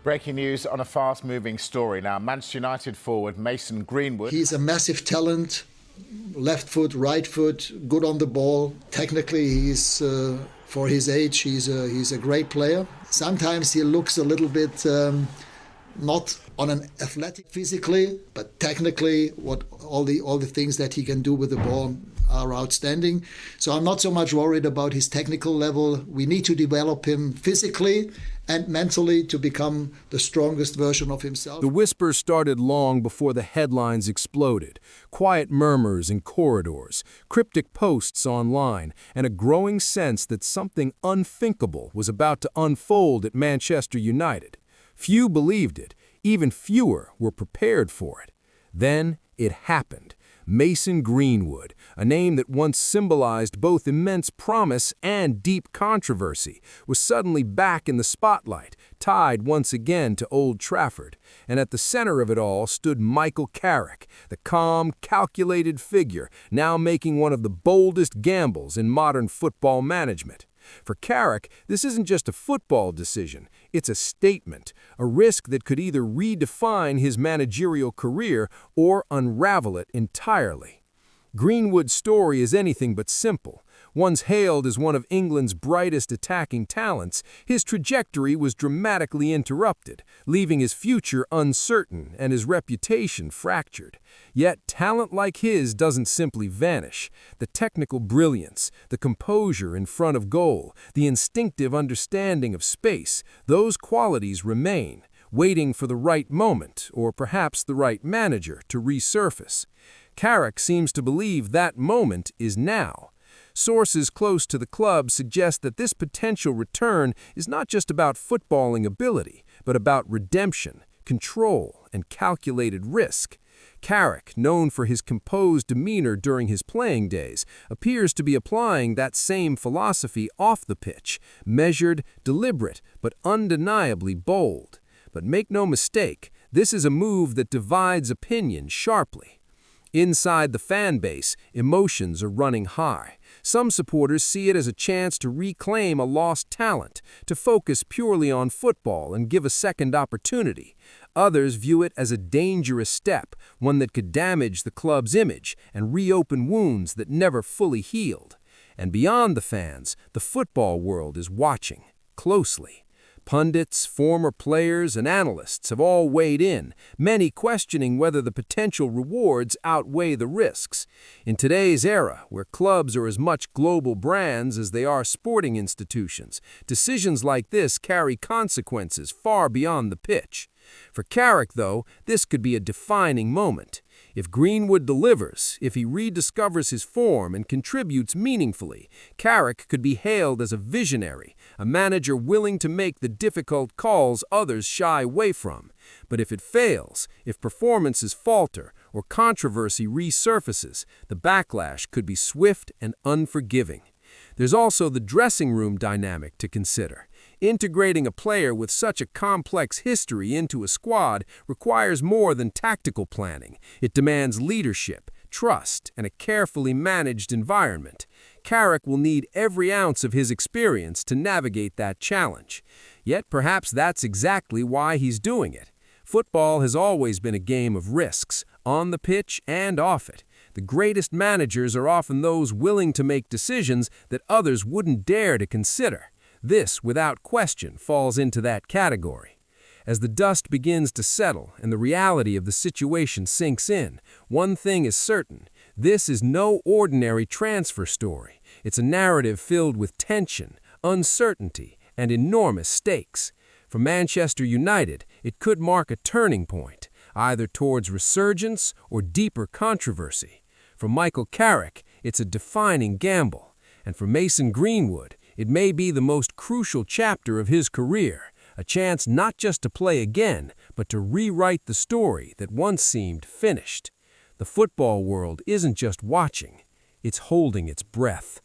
Breaking news on a fast-moving story now. Manchester United forward Mason Greenwood. He's a massive talent, left foot, right foot, good on the ball. Technically, he's for his age, he's a great player. Sometimes he looks a little bit not on an athletic physically, but technically, what all the things that he can do with the ball are outstanding. So I'm not so much worried about his technical level. We need to develop him physically and mentally to become the strongest version of himself. The whispers started long before the headlines exploded. Quiet murmurs in corridors, cryptic posts online, and a growing sense that something unthinkable was about to unfold at Manchester United. Few believed it. Even fewer were prepared for it. Then it happened. Mason Greenwood, a name that once symbolized both immense promise and deep controversy, was suddenly back in the spotlight, tied once again to Old Trafford. And at the center of it all stood Michael Carrick, the calm, calculated figure, now making one of the boldest gambles in modern football management. For Carrick, this isn't just a football decision, it's a statement, a risk that could either redefine his managerial career or unravel it entirely. Greenwood's story is anything but simple. Once hailed as one of England's brightest attacking talents, his trajectory was dramatically interrupted, leaving his future uncertain and his reputation fractured. Yet talent like his doesn't simply vanish. The technical brilliance, the composure in front of goal, the instinctive understanding of space, those qualities remain, waiting for the right moment, or perhaps the right manager, to resurface. Carrick seems to believe that moment is now. Sources close to the club suggest that this potential return is not just about footballing ability, but about redemption, control, and calculated risk. Carrick, known for his composed demeanor during his playing days, appears to be applying that same philosophy off the pitch, measured, deliberate, but undeniably bold. But make no mistake, this is a move that divides opinion sharply. Inside the fan base, emotions are running high. Some supporters see it as a chance to reclaim a lost talent, to focus purely on football and give a second opportunity. Others view it as a dangerous step, one that could damage the club's image and reopen wounds that never fully healed. And beyond the fans, the football world is watching closely. Pundits, former players, and analysts have all weighed in, many questioning whether the potential rewards outweigh the risks. In today's era, where clubs are as much global brands as they are sporting institutions, decisions like this carry consequences far beyond the pitch. For Carrick, though, this could be a defining moment. If Greenwood delivers, if he rediscovers his form and contributes meaningfully, Carrick could be hailed as a visionary, a manager willing to make the difficult calls others shy away from. But if it fails, if performances falter or controversy resurfaces, the backlash could be swift and unforgiving. There's also the dressing room dynamic to consider. Integrating a player with such a complex history into a squad requires more than tactical planning. It demands leadership, trust, and a carefully managed environment. Carrick will need every ounce of his experience to navigate that challenge. Yet perhaps that's exactly why he's doing it. Football has always been a game of risks, on the pitch and off it. The greatest managers are often those willing to make decisions that others wouldn't dare to consider. This, without question, falls into that category. As the dust begins to settle and the reality of the situation sinks in, one thing is certain. This is no ordinary transfer story. It's a narrative filled with tension, uncertainty, and enormous stakes. For Manchester United, it could mark a turning point, either towards resurgence or deeper controversy. For Michael Carrick, it's a defining gamble. And for Mason Greenwood, it may be the most crucial chapter of his career, a chance not just to play again, but to rewrite the story that once seemed finished. The football world isn't just watching, it's holding its breath.